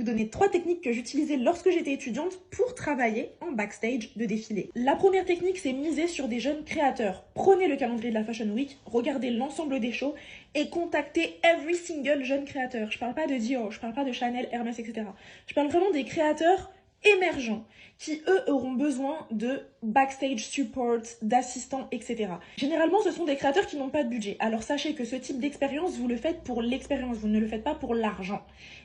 Vous donner 3 techniques que j'utilisais lorsque j'étais étudiante pour travailler en backstage de défilé. La première technique, c'est miser sur des jeunes créateurs. Prenez le calendrier de la Fashion Week, regardez l'ensemble des shows et contactez every single jeune créateur. Je parle pas de Dior, je parle pas de Chanel, Hermès, etc. Je parle vraiment des créateurs émergents qui, eux, auront besoin de backstage support, d'assistants, etc. Généralement, ce sont des créateurs qui n'ont pas de budget. Alors sachez que ce type d'expérience, vous le faites pour l'expérience, vous ne le faites pas pour l'argent.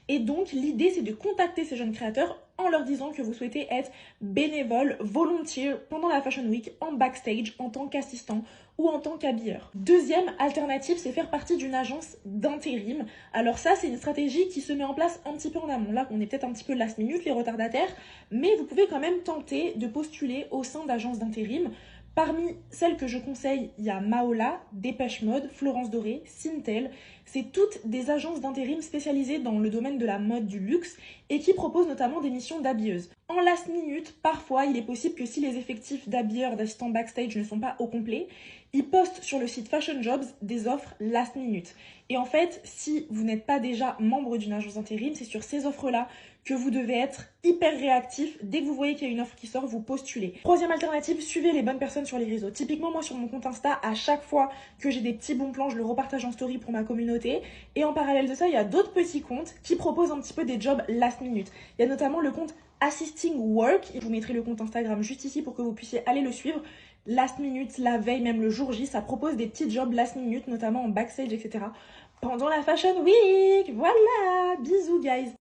Et donc, l'idée, c'est de contacter ces jeunes créateurs en leur disant que vous souhaitez être bénévole, volontiers pendant la Fashion Week, en backstage, en tant qu'assistant ou en tant qu'habilleur. Deuxième alternative, c'est faire partie d'une agence d'intérim. Alors ça, c'est une stratégie qui se met en place un petit peu en amont. Là, on est peut-être un petit peu last minute, les retardataires, mais vous pouvez quand même tenter de postuler au sein d'agences d'intérim. Parmi celles que je conseille, il y a Maola, Dépêche Mode, Florence Doré, Sintel. C'est toutes des agences d'intérim spécialisées dans le domaine de la mode du luxe et qui proposent notamment des missions d'habilleuse. En last minute, parfois, il est possible que si les effectifs d'habilleurs, d'assistants backstage ne sont pas au complet, ils postent sur le site Fashion Jobs des offres last minute. Et en fait, si vous n'êtes pas déjà membre d'une agence d'intérim, c'est sur ces offres-là que vous devez être hyper réactif. Dès que vous voyez qu'il y a une offre qui sort, vous postulez. Troisième alternative, suivez les bonnes personnes sur les réseaux. Typiquement, moi, sur mon compte Insta, à chaque fois que j'ai des petits bons plans, je le repartage en story pour ma communauté. Et en parallèle de ça, il y a d'autres petits comptes qui proposent un petit peu des jobs last minute. Il y a notamment le compte Assisting Work. Je vous mettrai le compte Instagram juste ici pour que vous puissiez aller le suivre. Last minute, la veille, même le jour J, ça propose des petits jobs last minute, notamment en backstage, etc. pendant la Fashion Week. Voilà, bisous guys.